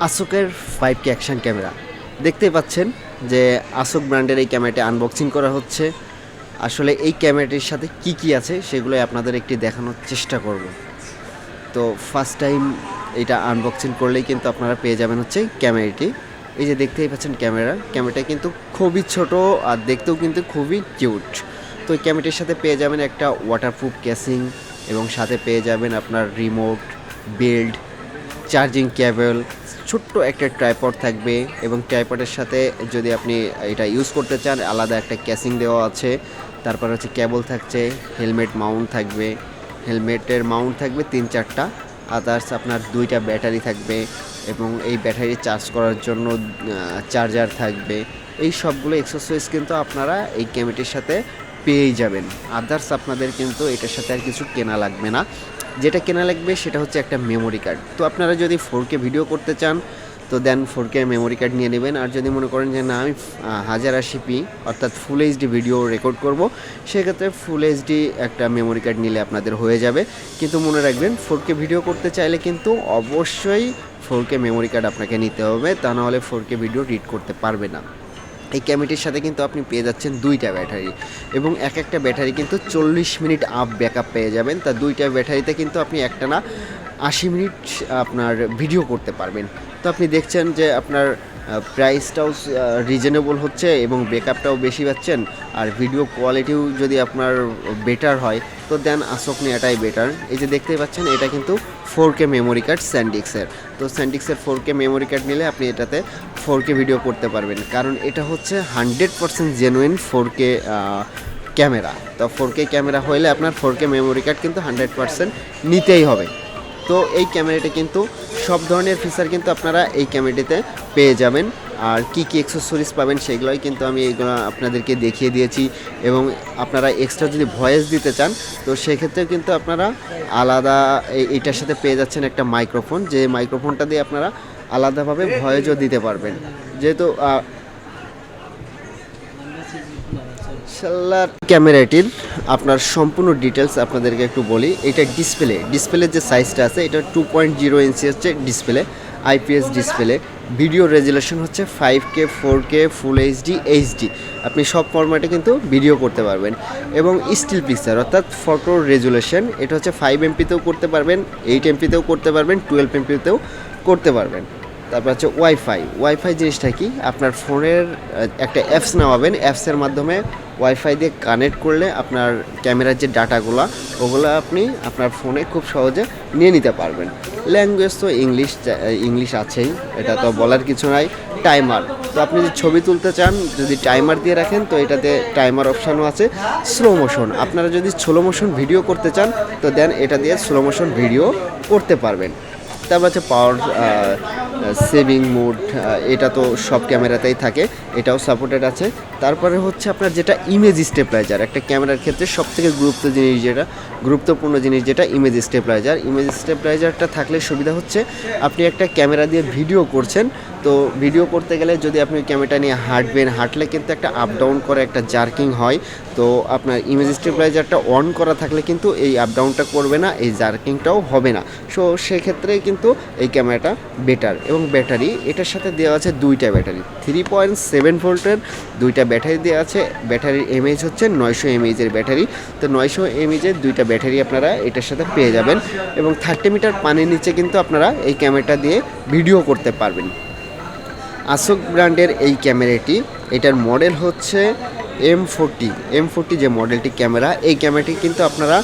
আসুকের 5K action camera দেখতেই পাচ্ছেন যে আসুক ব্র্যান্ডের এই ক্যামেরাটি আনবক্সিং করা হচ্ছে। আসলে এই ক্যামেরাটির সাথে কি কি আছে সেগুলোই আপনাদের একটি দেখানোর চেষ্টা করব। তো ফার্স্ট টাইম এটা আনবক্সিং করলেই কিন্তু আপনারা পেয়ে যাবেন হচ্ছে ক্যামেরাটি। এই যে দেখতেই পাচ্ছেন ক্যামেরাটা কিন্তু খুবই ছোট আর দেখতেও কিন্তু খুবই কিউট। তো এই ক্যামেরাটির সাথে পেয়ে যাবেন একটা ওয়াটারপ্রুফ কেসিং এবং সাথে পেয়ে যাবেন আপনার রিমোট, বেল্ট, চার্জিং কেবল, ছোট্ট একটা ট্রাইপড থাকবে এবং ট্রাইপডের সাথে যদি আপনি এটা ইউজ করতে চান আলাদা একটা ক্যাসিং দেওয়া আছে। তারপর হচ্ছে কেবল থাকছে, হেলমেট মাউন্ট থাকবে, হেলমেটের মাউন্ট থাকবে 3-4টা, আদার্স আপনার 2টা ব্যাটারি থাকবে এবং এই ব্যাটারি চার্জ করার জন্য চার্জার থাকবে। এই সবগুলো এক্সেসরিজ কিন্তু আপনারা এই ক্যামেরাটির সাথে পেয়েই যাবেন। আদার্স আপনাদের কিন্তু এটার সাথে আর কিছু কেনা লাগবে না। যেটা কেনা লাগবে সেটা হচ্ছে একটা মেমোরি কার্ড। তো আপনারা যদি 4K ভিডিও করতে চান তো দেন 4K মেমোরি কার্ড নিয়ে নেবেন। আর যদি মনে করেন যে না আমি 1080p অর্থাৎ ফুল এইচডি ভিডিও রেকর্ড করব, সেক্ষেত্রে ফুল এইচডি একটা মেমোরি কার্ড নিলে আপনাদের হয়ে যাবে। কিন্তু মনে রাখবেন 4K ভিডিও করতে চাইলে কিন্তু অবশ্যই 4K মেমোরি কার্ড আপনাকে নিতে হবে, তা নাহলে 4K ভিডিও রিড করতে পারবে না। এই ক্যামেরাটির সাথে কিন্তু আপনি পেয়ে যাচ্ছেন 2টা ব্যাটারি এবং একটা ব্যাটারি কিন্তু 40 মিনিট আপ ব্যাকআপ পেয়ে যাবেন। তা 2টা ব্যাটারিতে কিন্তু আপনি একটানা 80 মিনিট আপনার ভিডিও করতে পারবেন। তো আপনি দেখছেন যে আপনার প্রাইসটাও রিজনেবল হচ্ছে এবং ব্যাকআপটাও বেশি পাচ্ছেন, আর ভিডিও কোয়ালিটিও যদি আপনার বেটার হয় তো দেন আসক নেওয়াটাই বেটার। এই যে দেখতেই পাচ্ছেন এটা কিন্তু 4K মেমোরি কার্ড স্যান্ডিক্সের। তো স্যান্ডিক্সের 4K মেমোরি কার্ড নিলে আপনি এটাতে 4K ভিডিও করতে পারবেন, কারণ এটা হচ্ছে 100% জেনুইন 4K ক্যামেরা। তো 4K ক্যামেরা হইলে আপনার 4K মেমোরি কার্ড কিন্তু 100% নিতেই হবে। তো এই ক্যামেরাটি কিন্তু সব ধরনের ফিচার কিন্তু আপনারা এই ক্যামেরাটিতে পেয়ে যাবেন। আর কি কি অ্যাক্সেসরিজ পাবেন সেগুলোই কিন্তু আমি এইগুলো আপনাদেরকে দেখিয়ে দিয়েছি। এবং আপনারা এক্সট্রা যদি ভয়েস দিতে চান তো সেক্ষেত্রেও কিন্তু আপনারা আলাদা এইটার সাথে পেয়ে যাচ্ছেন একটা মাইক্রোফোন, যে মাইক্রোফোনটা দিয়ে আপনারা আলাদাভাবে ভয়েসও দিতে পারবেন। যেহেতু শালার ক্যামেরাটির আপনার সম্পূর্ণ ডিটেলস আপনাদেরকে একটু বলি। এটা ডিসপ্লের যে সাইজটা আছে এটা 2.0 ইঞ্চি হচ্ছে display, IPS display. Video resolution হচ্ছে 5K, 4K, full HD, HD. আপনি সব ফরম্যাটে কিন্তু ভিডিও করতে পারবেন। এবং স্টিল পিকচার অর্থাৎ ফটো রেজুলেশন এটা হচ্ছে 5MP-তেও করতে পারবেন, 8MP-তেও করতে পারবেন, 12MP-তেও করতে পারবেন। তারপর হচ্ছে ওয়াইফাই জিনিসটা কি, আপনার ফোনের একটা অ্যাপস নামাবেন, অ্যাপসের মাধ্যমে ওয়াইফাই দিয়ে কানেক্ট করলে আপনার ক্যামেরার যে ডাটাগুলো ওগুলো আপনি আপনার ফোনে খুব সহজে নিয়ে নিতে পারবেন। ল্যাঙ্গুয়েজ তো ইংলিশ আছেই, এটা তো বলার কিছু নাই। টাইমার, তো আপনি যদি ছবি তুলতে চান যদি টাইমার দিয়ে রাখেন তো এটাতে টাইমার অপশানও আছে। স্লো মোশন, আপনারা যদি স্লো মোশন ভিডিও করতে চান তো দেন এটা দিয়ে স্লো মোশন ভিডিও করতে পারবেন। তারপর হচ্ছে পাওয়ার সেভিং মোড, এটা তো সব ক্যামেরাতেই থাকে, এটাও সাপোর্টেড আছে। তারপরে হচ্ছে আপনার যেটা ইমেজ স্টেবিলাইজার, একটা ক্যামেরার ক্ষেত্রে সবথেকে গুরুত্বপূর্ণ জিনিস যেটা ইমেজ স্টেবিলাইজারটা থাকলে সুবিধা হচ্ছে আপনি একটা ক্যামেরা দিয়ে ভিডিও করছেন, তো ভিডিও করতে গেলে যদি আপনি ক্যামেরাটা নিয়ে হাঁটলে কিন্তু একটা আপ ডাউন করে একটা জার্কিং হয়। তো আপনার ইমেজ স্টেবিলাইজারটা অন করা থাকলে কিন্তু এই আপ ডাউনটা করবে না, এই জার্কিংটাও হবে না। সো সেক্ষেত্রে কিন্তু এই ক্যামেরাটা বেটার। এবং ব্যাটারি এটার সাথে দেওয়া আছে 2টা ব্যাটারি, 3.7 ভোল্টের 2টা ব্যাটারি দেওয়া আছে। ব্যাটারির এমএইচ হচ্ছে 900 mAh ব্যাটারি। তো 900 mAh 2টা ব্যাটারি আপনারা এটার সাথে পেয়ে যাবেন। এবং 30 মিটার পানির নিচে কিন্তু আপনারা এই ক্যামেরাটা দিয়ে ভিডিও করতে পারবেন। আসক ব্র্যান্ডের এই ক্যামেরাটি, এটার মডেল হচ্ছে M40 যে মডেলটি ক্যামেরা, এই ক্যামেরাটি কিন্তু আপনারা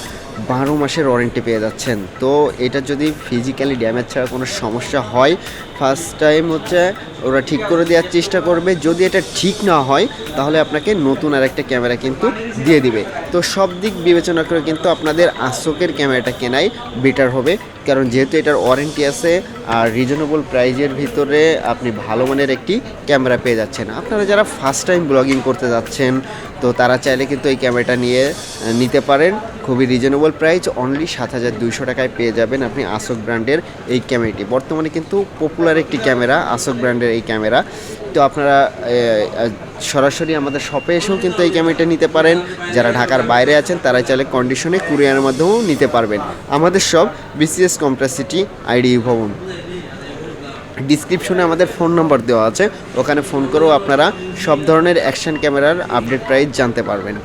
12 মাসের ওয়ারেন্টি পেয়ে যাচ্ছেন। তো এটা যদি ফিজিক্যালি ড্যামেজ ছাড়া কোনো সমস্যা হয় ফার্স্ট টাইম হচ্ছে ওরা ঠিক করে দেওয়ার চেষ্টা করবে। যদি এটা ঠিক না হয় তাহলে আপনাকে নতুন আরেকটা ক্যামেরা কিন্তু দিয়ে দিবে। তো সব দিক বিবেচনা করে কিন্তু আপনাদের আসকের ক্যামেরাটা কেনাই বেটার হবে, কারণ যেহেতু এটার ওয়ারেন্টি আছে আর রিজনেবল প্রাইজের ভিতরে আপনি ভালো মানের একটি ক্যামেরা পেয়ে যাচ্ছেন। আপনারা যারা ফার্স্ট টাইম ব্লগিং করতে যাচ্ছেন তো তারা চাইলে কিন্তু এই ক্যামেরাটা নিতে পারেন। খুবই রিজনেবল প্রাইস, অনলি 7200 টাকায় পেয়ে যাবেন আপনি আসক ব্র্যান্ডের এই ক্যামেরাটি। বর্তমানে কিন্তু পপুলার একটি ক্যামেরা আসক ব্র্যান্ডের এই ক্যামেরা। তো আপনারা সরাসরি আমাদের শপে এসেও কিন্তু এই ক্যামেরাটা নিতে পারেন। যারা ঢাকার বাইরে আছেন তারা চাইলে কন্ডিশনে কুরিয়ারের মাধ্যমেও নিতে পারবেন। আমাদের সব বিসিএস কমপ্লেক্স সিটি, আইডি ভবন। ডিসক্রিপশনে আমাদের ফোন নম্বর দেওয়া আছে, ওখানে ফোন করেও আপনারা সব ধরনের অ্যাকশন ক্যামেরার আপডেট প্রাইস জানতে পারবেন।